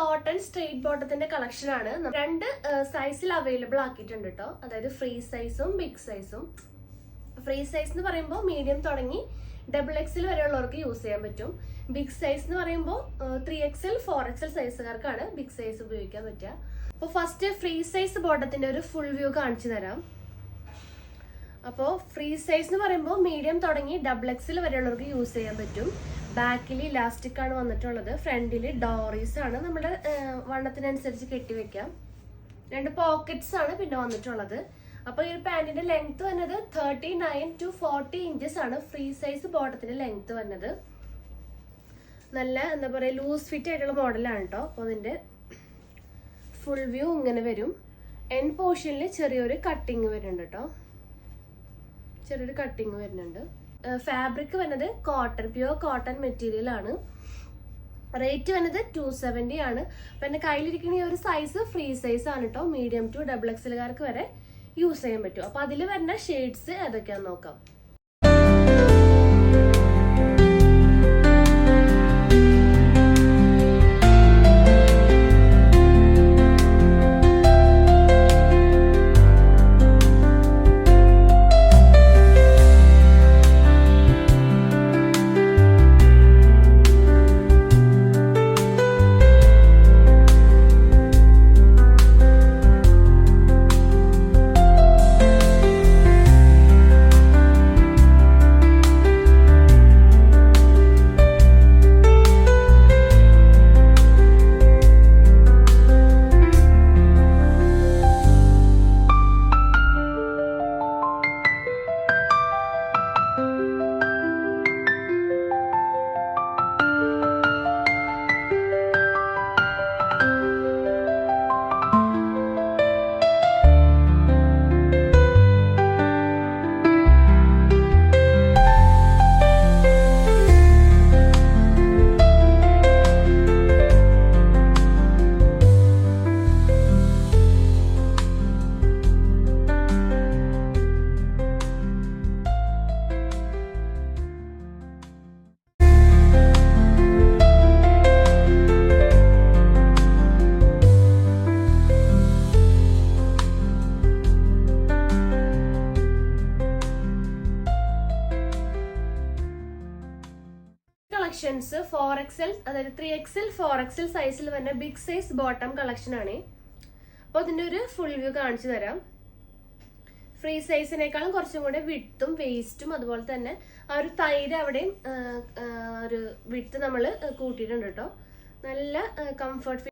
Cotton straight ബോട്ടത്തിന്റെ collection ആണ്. 2 സൈസിൽ available ആക്കിയിട്ടുണ്ട് കേട്ടോ. അതായത് ഫ്രീ സൈസും ബിഗ് സൈസും. ഫ്രീ സൈസ് എന്ന് പറയുമ്പോൾ മീഡിയം തുടങ്ങി XXL വരെയുള്ളവർക്ക് യൂസ് ചെയ്യാൻ പറ്റും. ബിഗ് സൈസ് എന്ന് പറയുമ്പോൾ 3XL 4XL സൈസുകാർക്കാണ് ബിഗ് സൈസ് ഉപയോഗിക്കാൻ പറ്റുക. അപ്പോൾ ഫസ്റ്റ് ഫ്രീ സൈസ് ബോട്ടത്തിന്റെ ഒരു ഫുൾ വ്യൂ കാണിച്ചു തരാം. അപ്പോൾ ഫ്രീ സൈസ് എന്ന് പറയുമ്പോൾ മീഡിയം തുടങ്ങി XXL വരെയുള്ളവർക്ക് യൂസ് ചെയ്യാൻ പറ്റും. ബാക്കിൽ ഇലാസ്റ്റിക് ആണ് വന്നിട്ടുള്ളത്. ഫ്രണ്ടിൽ ഡോറീസ് ആണ്. നമ്മുടെ വണ്ണത്തിനനുസരിച്ച് കെട്ടിവെക്കാം. 2 പോക്കറ്റ്സ് ആണ് പിന്നെ വന്നിട്ടുള്ളത്. അപ്പോൾ ഈ ഒരു പാന്റിന്റെ ലെങ്ത് വന്നത് 39 to 40 ഇഞ്ചസ് ആണ് ഫ്രീ സൈസ് ബോട്ടത്തിന്റെ ലെങ്ത് വന്നത്. നല്ല എന്താ പറയുക ലൂസ് ഫിറ്റ് ആയിട്ടുള്ള മോഡലാണ് കേട്ടോ. അപ്പോൾ അതിന്റെ ഫുൾ വ്യൂ ഇങ്ങനെ വരും. എൻഡ് പോർഷനിൽ ചെറിയൊരു കട്ടിങ് വരുന്നുണ്ട് കേട്ടോ. ചെറിയൊരു കട്ടിങ് വരുന്നുണ്ട്. ഫാബ്രിക് വരുന്നത് കോട്ടൺ, പ്യുവർ കോട്ടൺ മെറ്റീരിയൽ ആണ്. റേറ്റ് വരുന്നത് 270 ആണ്. അപ്പൊ എന്റെ കയ്യിലിരിക്കുന്ന ഈ ഒരു സൈസ് ഫ്രീ സൈസ് ആണ് കേട്ടോ. മീഡിയം ടു XXLകാർക്ക് വരെ യൂസ് ചെയ്യാൻ പറ്റും. അപ്പൊ അതിൽ വരുന്ന ഷെയ്ഡ്സ് ഏതൊക്കെയാന്ന് നോക്കാം. കളക്ഷൻസ് 4XL അതായത് 3XL 4XL സൈസിൽ വരുന്ന ബിഗ് സൈസ് ബോട്ടം കളക്ഷൻ ആണ്. അപ്പോൾ അതിന്റെ ഒരു ഫുൾ വ്യൂ കാണിച്ചു തരാം. ഫ്രീ സൈസിനേക്കാളും കുറച്ചും കൂടെ വിഡ്ത്തും വേസ്റ്റും അതുപോലെ തന്നെ ആ ഒരു തൈര് അവിടെയും ഒരു വിഡ്ത്ത് നമ്മൾ കൂട്ടിയിട്ടുണ്ട് കേട്ടോ. നല്ല കംഫർട്ട്